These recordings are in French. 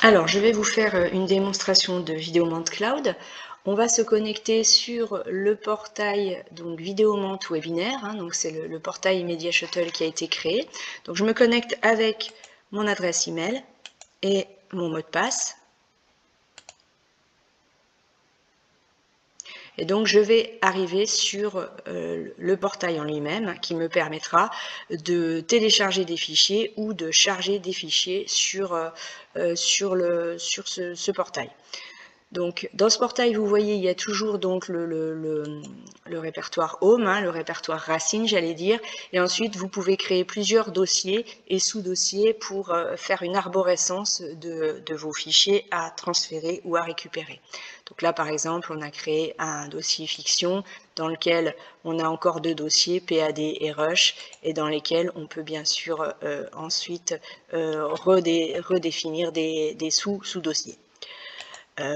Alors, je vais vous faire une démonstration de Vidéomante Cloud. On va se connecter sur le portail donc Vidéomante Webinaire, donc c'est le portail Media Shuttle qui a été créé. Donc je me connecte avec mon adresse email et mon mot de passe. Et donc je vais arriver sur le portail en lui-même qui me permettra de télécharger des fichiers ou de charger des fichiers sur ce portail. Donc, dans ce portail, vous voyez, il y a toujours donc le répertoire Home, le répertoire racine, j'allais dire, et ensuite vous pouvez créer plusieurs dossiers et sous-dossiers pour faire une arborescence de vos fichiers à transférer ou à récupérer. Donc là, par exemple, on a créé un dossier fiction dans lequel on a encore deux dossiers, PAD et Rush, et dans lesquels on peut bien sûr ensuite redéfinir des sous-dossiers.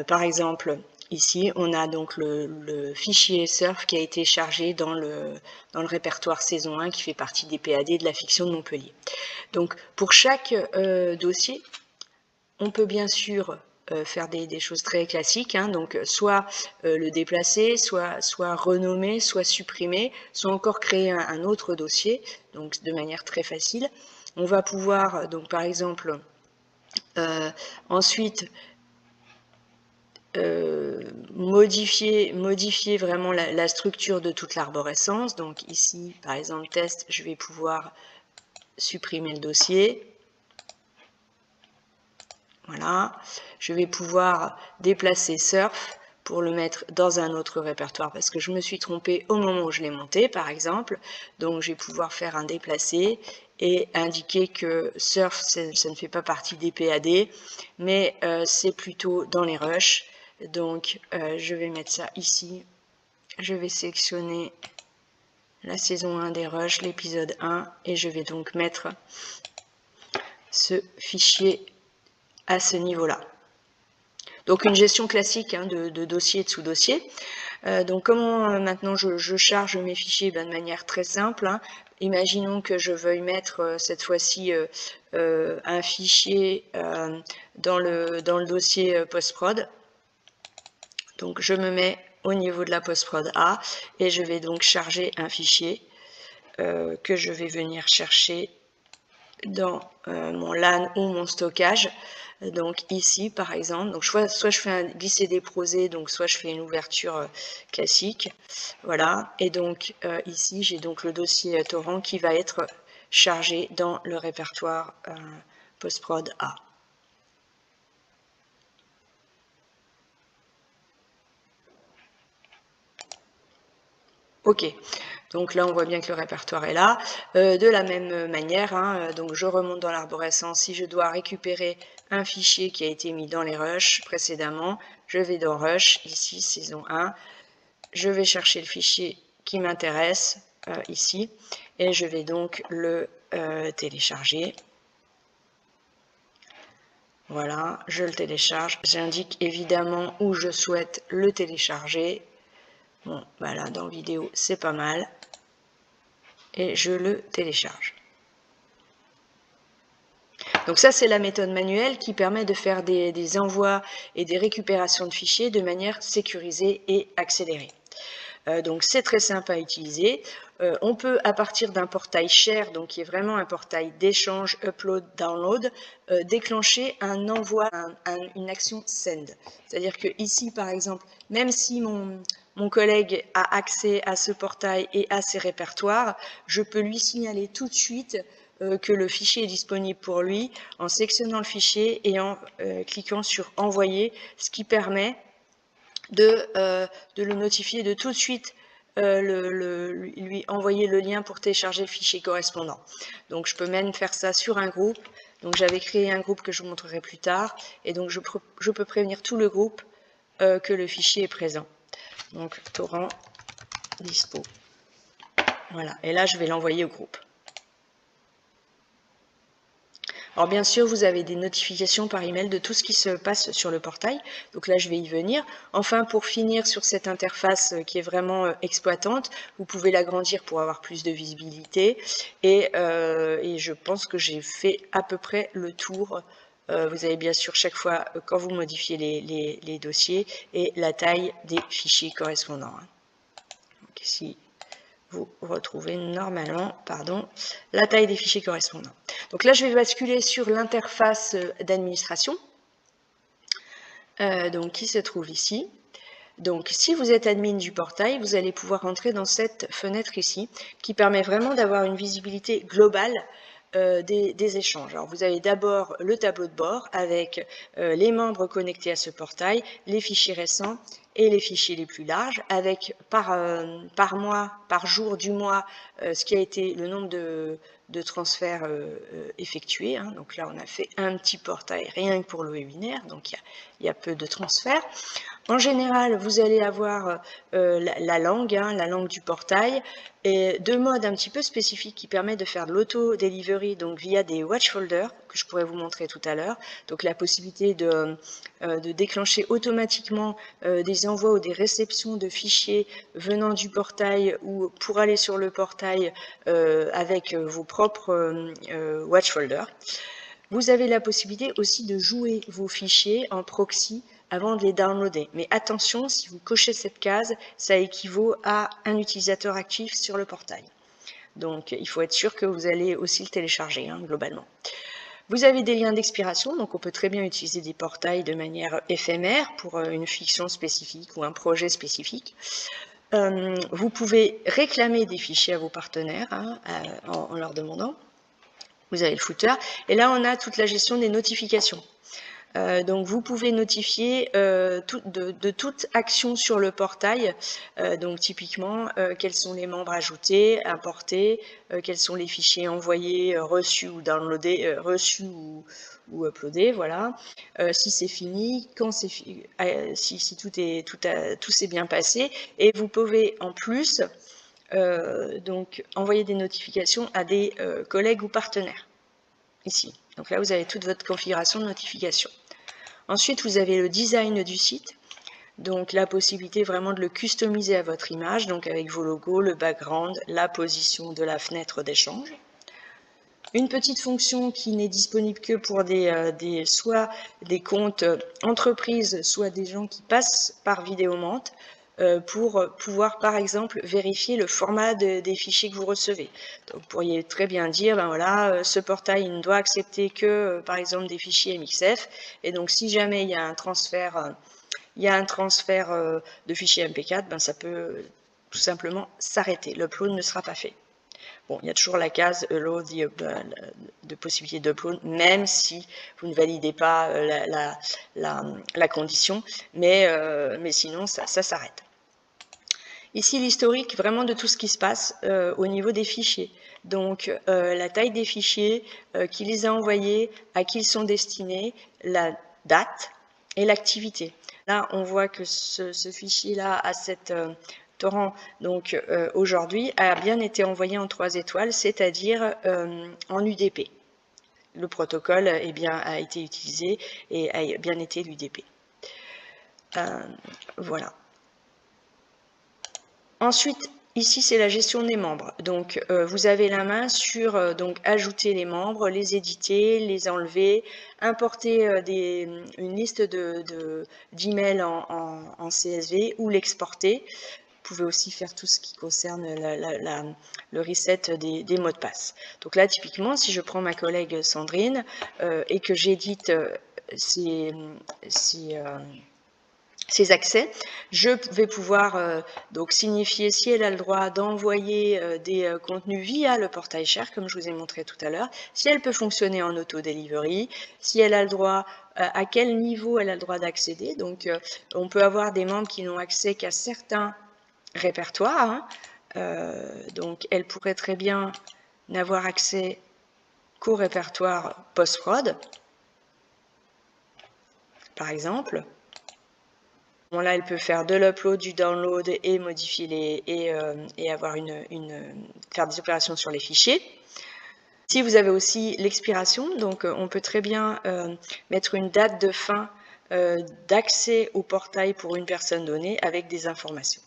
Par exemple, ici, on a donc le fichier surf qui a été chargé dans le répertoire saison 1 qui fait partie des PAD de la fiction de Montpellier. Donc, pour chaque dossier, on peut bien sûr faire des choses très classiques, donc soit le déplacer, soit renommer, soit supprimer, soit encore créer un autre dossier, donc de manière très facile. On va pouvoir, donc par exemple, ensuite modifier vraiment la structure de toute l'arborescence. Donc ici, par exemple, test, je vais pouvoir supprimer le dossier. Voilà. Je vais pouvoir déplacer surf pour le mettre dans un autre répertoire parce que je me suis trompée au moment où je l'ai monté, par exemple. Donc, je vais pouvoir faire un déplacer et indiquer que surf, ça ne fait pas partie des PAD, mais c'est plutôt dans les rushs. Donc, je vais mettre ça ici. Je vais sélectionner la saison 1 des rushs, l'épisode 1, et je vais donc mettre ce fichier à ce niveau-là. Donc, une gestion classique de dossier et de sous-dossier. Donc, comment maintenant je charge mes fichiers? De manière très simple. Imaginons que je veuille mettre cette fois-ci un fichier dans le dossier post-prod. Donc, je me mets au niveau de la post-prod A et je vais donc charger un fichier que je vais venir chercher dans mon LAN ou mon stockage. Donc ici, par exemple, donc soit je fais un glisser-déposer, donc soit je fais une ouverture classique. Voilà. Et donc ici, j'ai donc le dossier torrent qui va être chargé dans le répertoire post-prod A. Ok, donc là on voit bien que le répertoire est là. De la même manière, donc je remonte dans l'arborescence. Si je dois récupérer un fichier qui a été mis dans les rushs précédemment, je vais dans Rush, ici saison 1, je vais chercher le fichier qui m'intéresse ici et je vais donc le télécharger. Voilà, je le télécharge. J'indique évidemment où je souhaite le télécharger. Bon, bah là, dans vidéo, c'est pas mal. Et je le télécharge. Donc ça, c'est la méthode manuelle qui permet de faire des envois et des récupérations de fichiers de manière sécurisée et accélérée. Donc c'est très simple à utiliser. On peut, à partir d'un portail share, donc qui est vraiment un portail d'échange, upload, download, déclencher un envoi, une action send. C'est-à-dire que ici, par exemple, même si mon collègue a accès à ce portail et à ses répertoires, je peux lui signaler tout de suite que le fichier est disponible pour lui en sélectionnant le fichier et en cliquant sur envoyer, ce qui permet de le notifier, de tout de suite lui envoyer le lien pour télécharger le fichier correspondant. Donc je peux même faire ça sur un groupe. Donc j'avais créé un groupe que je vous montrerai plus tard et donc je peux prévenir tout le groupe que le fichier est présent. Donc torrent dispo. Voilà, et là je vais l'envoyer au groupe. Alors bien sûr, vous avez des notifications par email de tout ce qui se passe sur le portail. Donc là, je vais y venir. Enfin, pour finir sur cette interface qui est vraiment exploitante, vous pouvez l'agrandir pour avoir plus de visibilité. Et je pense que j'ai fait à peu près le tour Vous avez bien sûr chaque fois, quand vous modifiez les dossiers, et la taille des fichiers correspondants. Donc ici, vous retrouvez normalement, la taille des fichiers correspondants. Donc là, je vais basculer sur l'interface d'administration, donc qui se trouve ici. Donc, si vous êtes admin du portail, vous allez pouvoir entrer dans cette fenêtre ici, qui permet vraiment d'avoir une visibilité globale des échanges. Alors, vous avez d'abord le tableau de bord avec les membres connectés à ce portail, les fichiers récents et les fichiers les plus larges, avec par mois, par jour du mois, ce qui a été le nombre de transferts effectués. Donc là, on a fait un petit portail rien que pour le webinaire, donc il y a peu de transferts. En général, vous allez avoir la langue du portail, et deux modes un petit peu spécifiques qui permettent de faire de l'auto-delivery, donc via des watch folders, que je pourrais vous montrer tout à l'heure. Donc la possibilité de déclencher automatiquement des envois ou des réceptions de fichiers venant du portail ou pour aller sur le portail avec vos propres watch folders. Vous avez la possibilité aussi de jouer vos fichiers en proxy avant de les downloader. Mais attention, si vous cochez cette case, ça équivaut à un utilisateur actif sur le portail. Donc, il faut être sûr que vous allez aussi le télécharger, globalement. Vous avez des liens d'expiration, donc on peut très bien utiliser des portails de manière éphémère pour une fiction spécifique ou un projet spécifique. Vous pouvez réclamer des fichiers à vos partenaires en leur demandant. Vous avez le footer. Et là, on a toute la gestion des notifications. Donc vous pouvez notifier de toute action sur le portail, donc typiquement quels sont les membres ajoutés, importés, quels sont les fichiers envoyés, reçus ou downloadés, reçus ou uploadés, voilà. Si c'est fini, quand c'est si tout s'est bien passé, et vous pouvez en plus donc envoyer des notifications à des collègues ou partenaires ici. Donc là vous avez toute votre configuration de notification. Ensuite, vous avez le design du site, donc la possibilité vraiment de le customiser à votre image, donc avec vos logos, le background, la position de la fenêtre d'échange. Une petite fonction qui n'est disponible que pour soit des comptes entreprises, soit des gens qui passent par Vidéomant, pour pouvoir par exemple vérifier le format des fichiers que vous recevez. Donc vous pourriez très bien dire, ben voilà, ce portail il ne doit accepter que par exemple des fichiers MXF, et donc si jamais il y a un transfert, de fichiers MP4, ben ça peut tout simplement s'arrêter, l'upload ne sera pas fait. Bon, il y a toujours la case allow de possibilité d'upload, même si vous ne validez pas la condition, mais sinon ça s'arrête. Ici, l'historique vraiment de tout ce qui se passe au niveau des fichiers. Donc, la taille des fichiers, qui les a envoyés, à qui ils sont destinés, la date et l'activité. Là, on voit que ce fichier-là a cette torrent, donc aujourd'hui, a bien été envoyé en 3 étoiles, c'est-à-dire en UDP. Le protocole a été utilisé et a bien été l'UDP. Voilà. Ensuite, ici, c'est la gestion des membres. Donc, vous avez la main sur donc ajouter les membres, les éditer, les enlever, importer une liste d'emails en CSV ou l'exporter. Vous pouvez aussi faire tout ce qui concerne le reset des mots de passe. Donc là, typiquement, si je prends ma collègue Sandrine et que j'édite ces accès, je vais pouvoir donc signifier si elle a le droit d'envoyer des contenus via le portail Share, comme je vous ai montré tout à l'heure, si elle peut fonctionner en auto-delivery, si elle a le droit, à quel niveau elle a le droit d'accéder. Donc, on peut avoir des membres qui n'ont accès qu'à certains répertoires. Donc, elle pourrait très bien n'avoir accès qu'au répertoire post-prod, par exemple. Bon, là, elle peut faire de l'upload, du download et modifier et avoir faire des opérations sur les fichiers. Ici, vous avez aussi l'expiration, donc on peut très bien mettre une date de fin d'accès au portail pour une personne donnée avec des informations.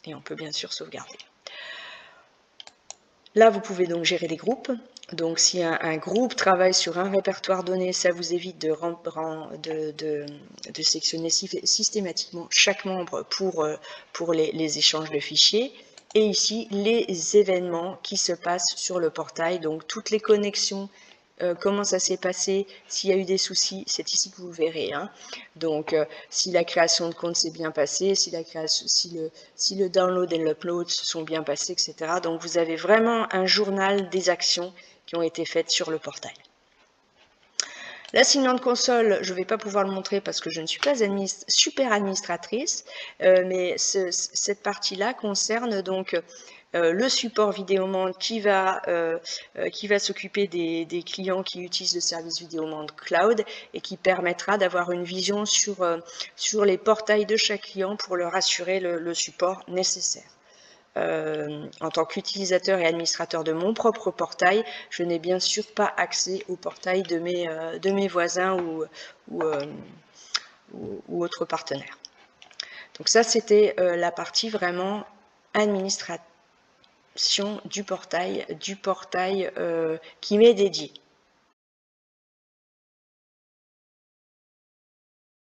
Et on peut bien sûr sauvegarder. Là, vous pouvez donc gérer les groupes. Donc, si un groupe travaille sur un répertoire donné, ça vous évite de sectionner systématiquement chaque membre pour les échanges de fichiers. Et ici, les événements qui se passent sur le portail, donc toutes les connexions, comment ça s'est passé, s'il y a eu des soucis, c'est ici que vous verrez. Hein. Donc, si la création de compte s'est bien passée, si le download et l'upload se sont bien passés, etc. Donc, vous avez vraiment un journal des actions qui ont été faites sur le portail. L'assignement de console, je ne vais pas pouvoir le montrer parce que je ne suis pas super administratrice, mais cette partie-là concerne donc le support Vidéomande qui va s'occuper des clients qui utilisent le service Vidéomande Cloud et qui permettra d'avoir une vision sur les portails de chaque client pour leur assurer le support nécessaire. En tant qu'utilisateur et administrateur de mon propre portail, je n'ai bien sûr pas accès au portail de mes voisins ou autres partenaires. Donc ça, c'était la partie vraiment administration du portail qui m'est dédié.